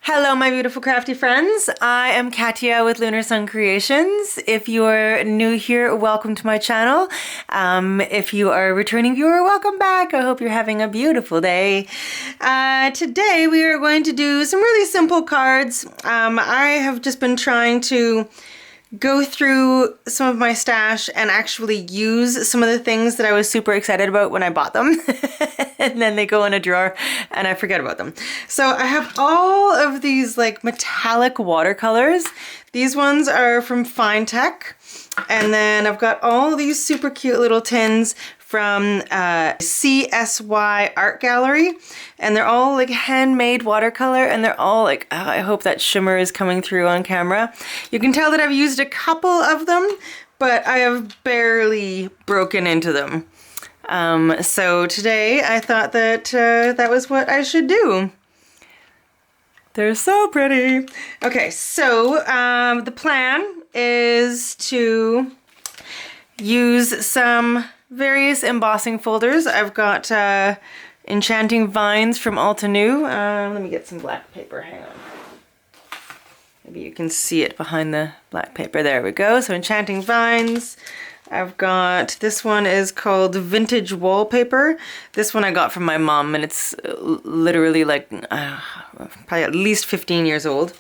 Hello, my beautiful crafty friends. I am Katya with Lunar Sun Creations. If you are new here, welcome to my channel. If you are a returning viewer, welcome back. I hope you're having a beautiful day. Today we are going to do some really simple cards. I have just been trying to go through some of my stash and actually use some of the things that I was super excited about when I bought them. And then they go in a drawer and I forget about them. So I have all of these like metallic watercolors. These ones are from Fine Tech. And then I've got all these super cute little tins from CSY Art Gallery, and they're all like handmade watercolor, and they're all like, oh, I hope that shimmer is coming through on camera. You can tell that I've used a couple of them, but I have barely broken into them. So today I thought that that was what I should do. They're so pretty. Okay, so the plan is to use some various embossing folders. I've got Enchanting Vines from Alta New. Let me get some black paper, hang on. Maybe you can see it behind the black paper. There we go. So Enchanting Vines. I've got, this one is called Vintage Wallpaper. This one I got from my mom, and it's literally like probably at least 15 years old.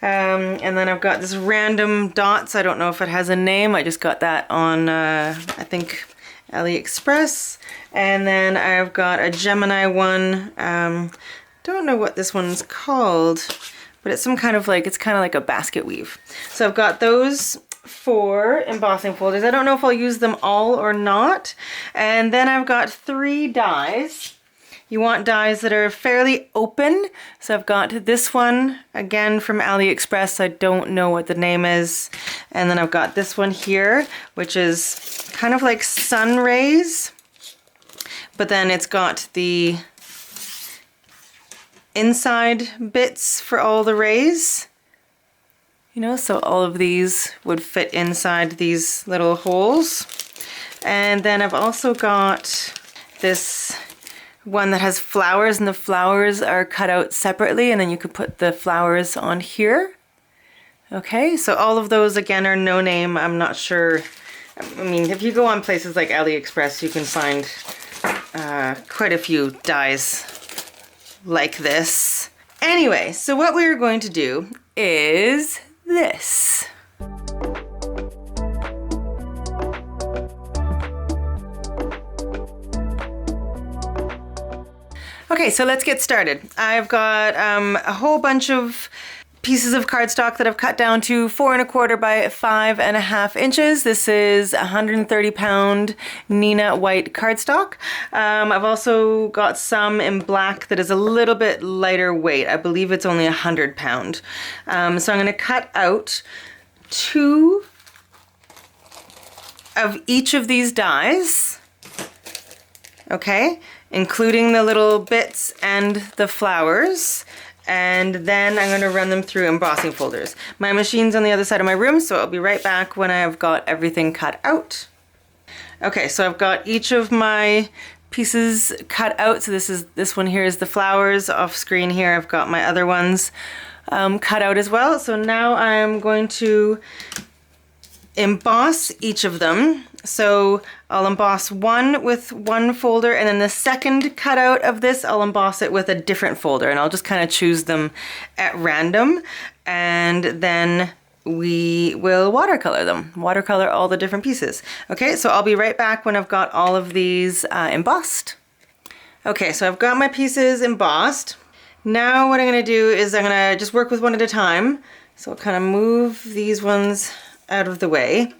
And then I've got this random dots. I don't know if it has a name. I just got that on, I think, AliExpress. And then I've got a Gemini one. Don't know what this one's called, but it's some kind of like, it's kind of like a basket weave. So I've got those 4 embossing folders. I don't know if I'll use them all or not. And then I've got 3 dies. You want dies that are fairly open. So I've got this one, again from AliExpress. I don't know what the name is. And then I've got this one here, which is kind of like sun rays. But then it's got the inside bits for all the rays. You know, so all of these would fit inside these little holes. And then I've also got this one that has flowers, and the flowers are cut out separately, and then you could put the flowers on here. Okay, so all of those again are no name. I'm not sure. I mean, if you go on places like AliExpress, you can find quite a few dies like this. Anyway, so what we're going to do is this. Okay, so let's get started. I've got a whole bunch of pieces of cardstock that I've cut down to 4 1/4 by 5.5 inches. This is 130-pound Nina white cardstock. I've also got some in black that is a little bit lighter weight. I believe it's only 100-pound. So I'm going to cut out 2 of each of these dies. Okay, including the little bits and the flowers. And then I'm going to run them through embossing folders. My machine's on the other side of my room, so I'll be right back when I've got everything cut out. Okay, so I've got each of my pieces cut out. So this one here is the flowers. Off screen here I've got my other ones cut out as well. So now I'm going to emboss each of them. So I'll emboss one with one folder, and then the second cutout of this I'll emboss it with a different folder, and I'll just kind of choose them at random, and then we will watercolor them, watercolor all the different pieces. Okay, so I'll be right back when I've got all of these embossed. Okay, so I've got my pieces embossed. Now what I'm going to do is I'm going to just work with one at a time. So I'll kind of move these ones out of the way.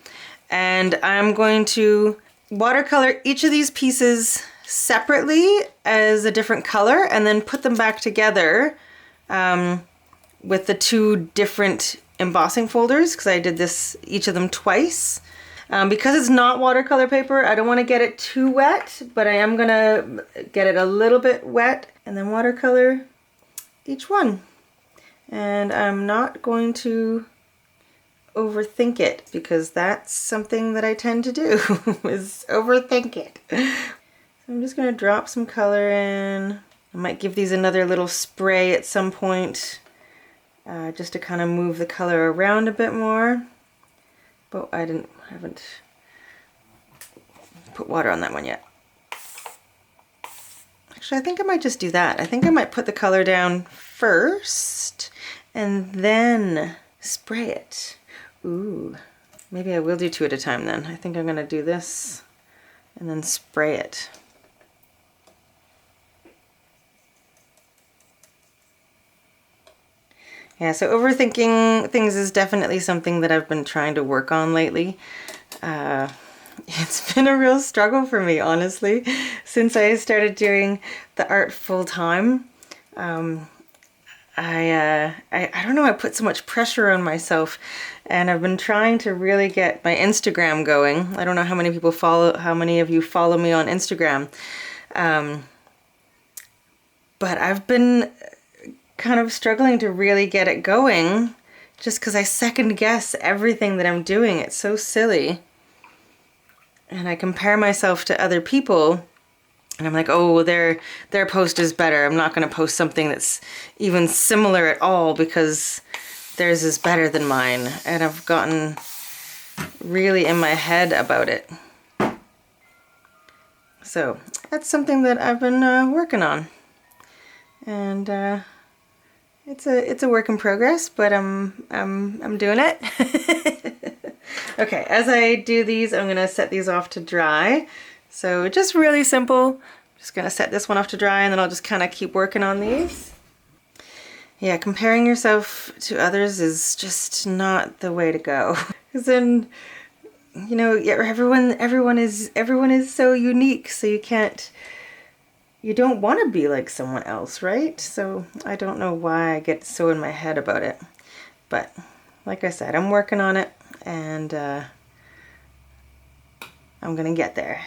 And I'm going to watercolor each of these pieces separately as a different color, and then put them back together with the 2 different embossing folders, because I did this, each of them twice. Because it's not watercolor paper, I don't want to get it too wet, but I am going to get it a little bit wet and then watercolor each one. And I'm not going to overthink it, because that's something that I tend to do, is overthink it. So I'm just going to drop some color in. I might give these another little spray at some point. just to kind of move the color around a bit more. But I haven't put water on that one yet. Actually, I think I might just do that. I think I might put the color down first and then spray it. Ooh, maybe I will do 2 at a time then. I think I'm gonna do this and then spray it. Yeah, so overthinking things is definitely something that I've been trying to work on lately. It's been a real struggle for me, honestly, since I started doing the art full time. I don't know, I put so much pressure on myself, and I've been trying to really get my Instagram going. I don't know how many of you follow me on Instagram. But I've been kind of struggling to really get it going just because I second guess everything that I'm doing. It's so silly. And I compare myself to other people and I'm like, oh, their post is better. I'm not going to post something that's even similar at all because theirs is better than mine. And I've gotten really in my head about it. So that's something that I've been working on. And it's a work in progress, but I'm doing it. Okay, as I do these, I'm gonna set these off to dry. So just really simple. Just gonna set this one off to dry, and then I'll just kind of keep working on these. Yeah, comparing yourself to others is just not the way to go. Because then, you know, everyone is so unique, so you don't want to be like someone else, right? So I don't know why I get so in my head about it. But like I said, I'm working on it, and I'm gonna get there.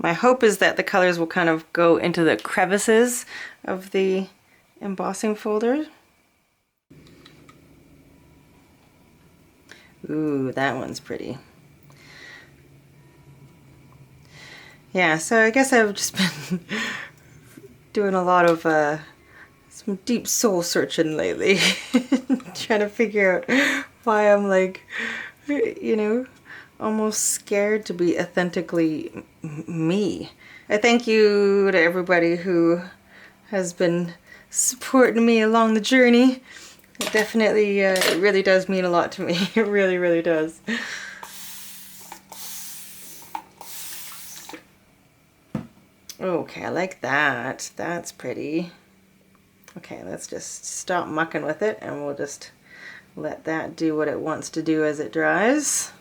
My hope is that the colors will kind of go into the crevices of the embossing folder. Ooh, that one's pretty. Yeah, so I guess I've just been doing a lot of some deep soul searching lately. Trying to figure out why I'm like, you know, almost scared to be authentically me. I thank you to everybody who has been supporting me along the journey. It definitely, it really does mean a lot to me. It really, really does. Okay, I like that. That's pretty. Okay, let's just stop mucking with it and we'll just let that do what it wants to do as it dries.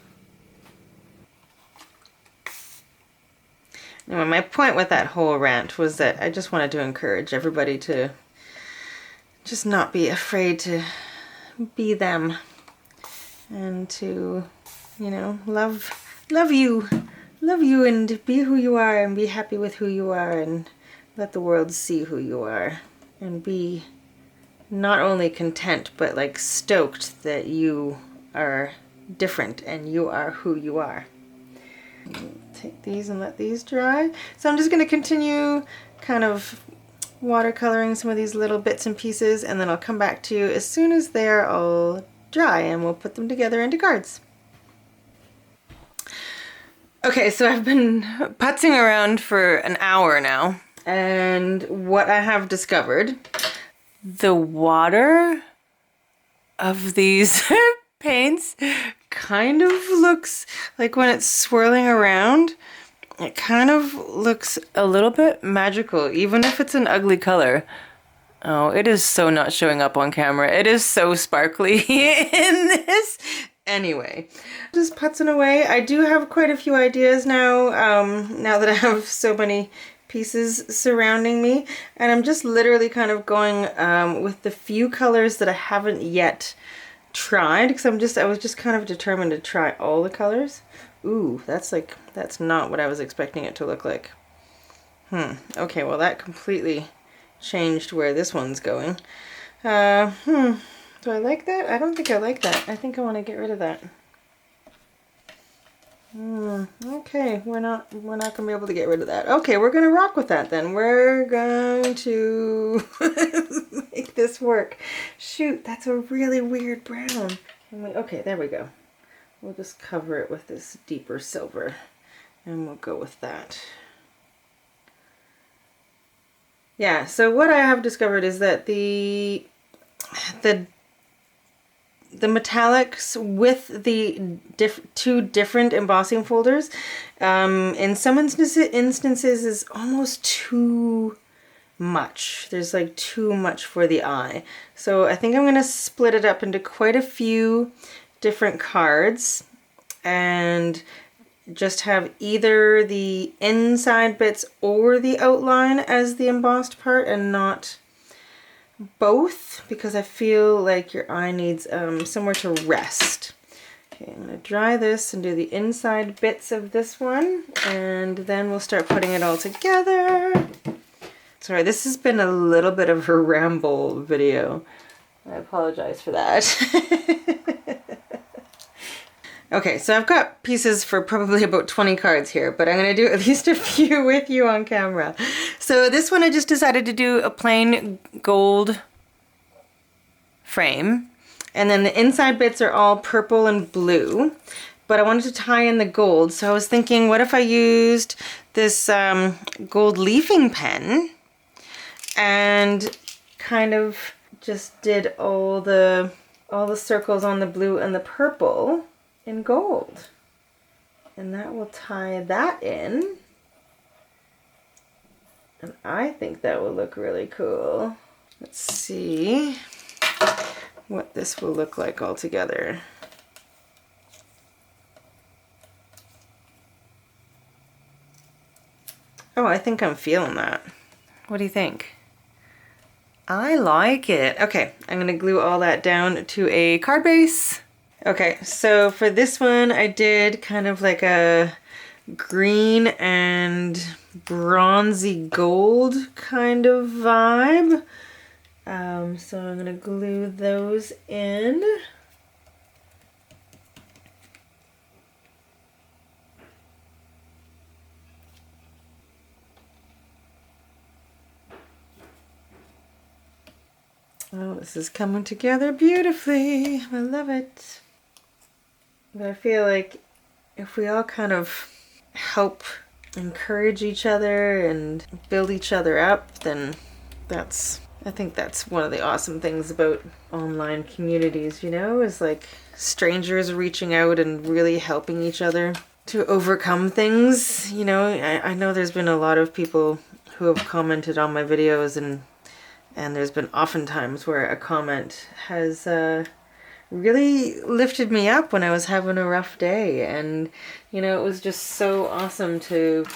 Anyway, my point with that whole rant was that I just wanted to encourage everybody to just not be afraid to be them and to, you know, love you and be who you are and be happy with who you are and let the world see who you are and be not only content but like stoked that you are different and you are who you are. Take these and let these dry. So I'm just going to continue kind of watercoloring some of these little bits and pieces, and then I'll come back to you as soon as they're all dry and we'll put them together into cards. Okay, so I've been putzing around for an hour now, and what I have discovered, the water of these paints kind of looks like when it's swirling around, it kind of looks a little bit magical, even if it's an ugly color. Oh, it is so not showing up on camera. It is so sparkly in this. Anyway, just putzing away. I do have quite a few ideas now, now that I have so many pieces surrounding me, and I'm just literally kind of going with the few colors that I haven't yet tried, because I was just kind of determined to try all the colors. Ooh, that's not what I was expecting it to look like. Okay, well that completely changed where this one's going. Do I like that? I don't think I like that. I think I want to get rid of that. Okay, we're not gonna be able to get rid of that. Okay, we're gonna rock with that then. We're going to to make this work. Shoot, that's a really weird brown. Okay, there we go. We'll just cover it with this deeper silver and we'll go with that. Yeah, so what I have discovered is that the metallics with the two different embossing folders in some instances is almost too much. There's like too much for the eye. So I think I'm going to split it up into quite a few different cards and just have either the inside bits or the outline as the embossed part and not both, because I feel like your eye needs somewhere to rest. Okay, I'm going to dry this and do the inside bits of this one, and then we'll start putting it all together. Sorry, this has been a little bit of a ramble video. I apologize for that. Okay, so I've got pieces for probably about 20 cards here, but I'm going to do at least a few with you on camera. So this one I just decided to do a plain gold frame, and then the inside bits are all purple and blue, but I wanted to tie in the gold, so I was thinking, what if I used this gold leafing pen and kind of just did all the circles on the blue and the purple in gold, and that will tie that in, and I think that will look really cool. Let's see what this will look like all together. Oh, I think I'm feeling that. What do you think? I like it. Okay, I'm gonna glue all that down to a card base. Okay, so for this one, I did kind of like a green and bronzy gold kind of vibe. So I'm gonna glue those in. Oh, this is coming together beautifully. I love it. But I feel like if we all kind of help encourage each other and build each other up, then I think that's one of the awesome things about online communities, you know, is like strangers reaching out and really helping each other to overcome things. You know, I know there's been a lot of people who have commented on my videos, and there's been often times where a comment has really lifted me up when I was having a rough day. And, you know, it was just so awesome to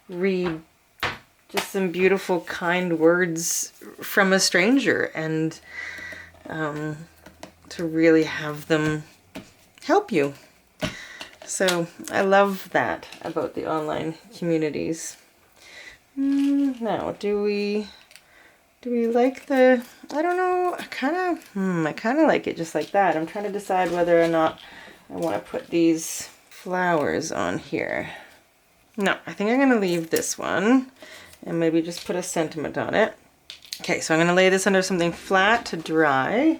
read just some beautiful, kind words from a stranger, and to really have them help you. So I love that about the online communities. Now, do we like the, I don't know, I kind of like it just like that. I'm trying to decide whether or not I want to put these flowers on here. No, I think I'm going to leave this one and maybe just put a sentiment on it. Okay, so I'm going to lay this under something flat to dry.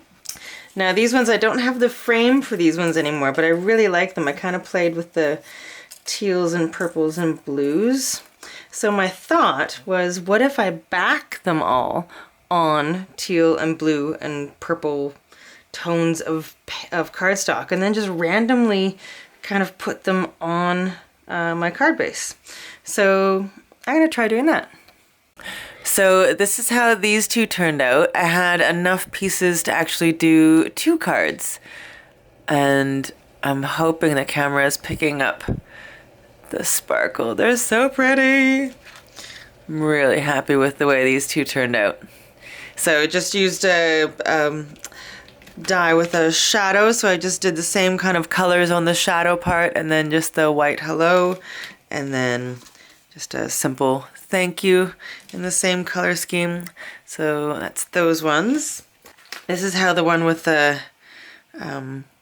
Now these ones, I don't have the frame for these ones anymore, but I really like them. I kind of played with the teals and purples and blues. So my thought was, what if I back them all on teal and blue and purple tones of cardstock, and then just randomly kind of put them on my card base. So I'm going to try doing that. So this is how these two turned out. I had enough pieces to actually do 2 cards, and I'm hoping the camera is picking up the sparkle. They're so pretty. I'm really happy with the way these 2 turned out. So just used a die with a shadow, so I just did the same kind of colors on the shadow part, and then just the white hello, and then just a simple thank you in the same color scheme. So that's those ones. This is how the one with the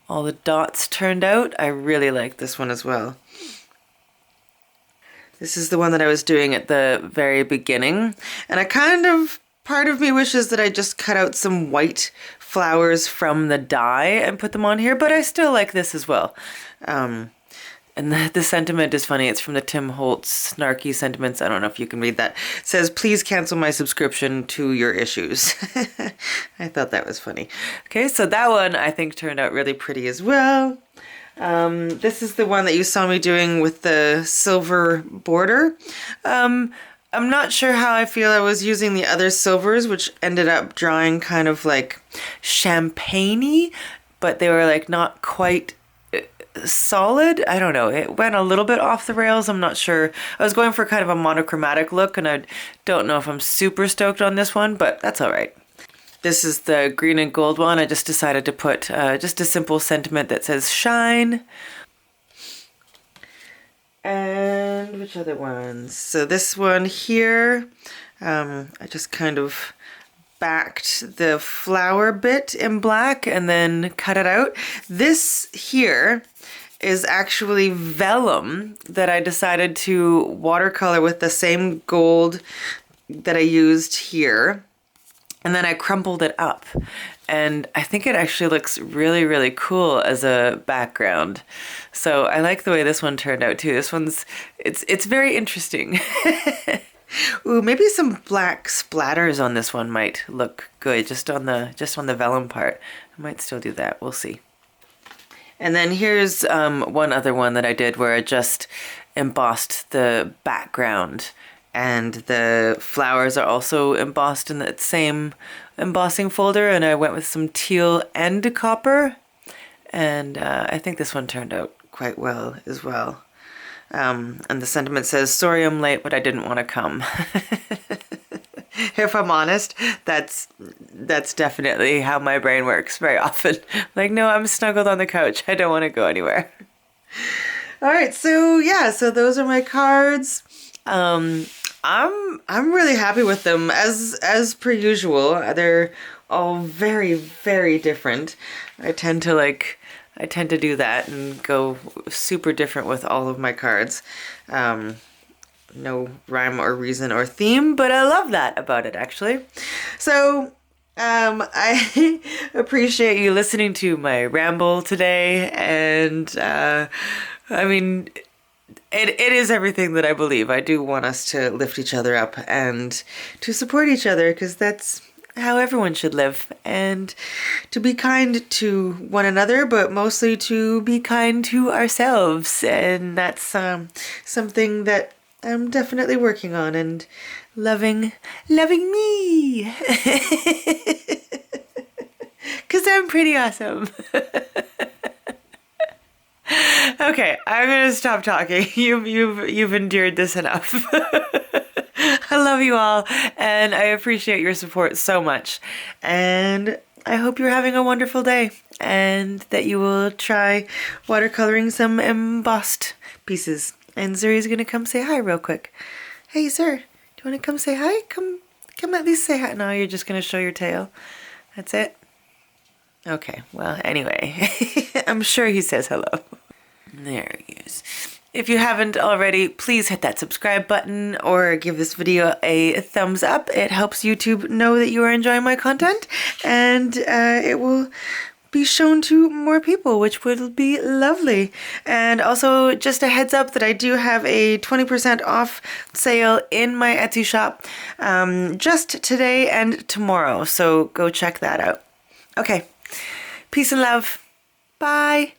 all the dots turned out. I really like this one as well. This is the one that I was doing at the very beginning, and I kind of Part of me wishes that I just cut out some white flowers from the die and put them on here, but I still like this as well. And the sentiment is funny. It's from the Tim Holtz Snarky Sentiments. I don't know if you can read that. It says, please cancel my subscription to your issues. I thought that was funny. Okay, so that one I think turned out really pretty as well. This is the one that you saw me doing with the silver border. I'm not sure how I feel. I was using the other silvers, which ended up drawing kind of like champagne-y, but they were like not quite solid. I don't know. It went a little bit off the rails. I'm not sure. I was going for kind of a monochromatic look, and I don't know if I'm super stoked on this one, but that's all right. This is the green and gold one. I just decided to put just a simple sentiment that says shine. And which other ones? So this one here, I just kind of backed the flower bit in black and then cut it out. This here is actually vellum that I decided to watercolor with the same gold that I used here. And then I crumpled it up. And I think it actually looks really, really cool as a background. So I like the way this one turned out too. This one's, it's very interesting. Ooh, maybe some black splatters on this one might look good, just on the vellum part. I might still do that. We'll see. And then here's one other one that I did where I just embossed the background, and the flowers are also embossed in that same embossing folder, and I went with some teal and copper, and I think this one turned out quite well as well. And the sentiment says, sorry I'm late, but I didn't want to come. If I'm honest, that's definitely how my brain works very often. Like, no, I'm snuggled on the couch. I don't want to go anywhere. All right, so yeah, so those are my cards. I'm really happy with them as per usual. They're all very, very different. I tend to do that and go super different with all of my cards. No rhyme or reason or theme, but I love that about it actually. So I appreciate you listening to my ramble today, and I mean, it is everything that I believe. I do want us to lift each other up and to support each other, because that's how everyone should live, and to be kind to one another, but mostly to be kind to ourselves. And that's something that I'm definitely working on, and loving me, because I'm pretty awesome. Okay, I'm gonna stop talking. You've endured this enough. I love you all, and I appreciate your support so much. And I hope you're having a wonderful day, and that you will try watercoloring some embossed pieces. And Zuri's gonna come say hi real quick. Hey, Zur, do you want to come say hi? Come at least say hi. No, you're just gonna show your tail. That's it? Okay, well, anyway, I'm sure he says hello. There he is. If you haven't already, please hit that subscribe button or give this video a thumbs up. It helps YouTube know that you are enjoying my content, and it will be shown to more people, which would be lovely. And also, just a heads up that I do have a 20% off sale in my Etsy shop just today and tomorrow, so go check that out. Okay, peace and love. Bye.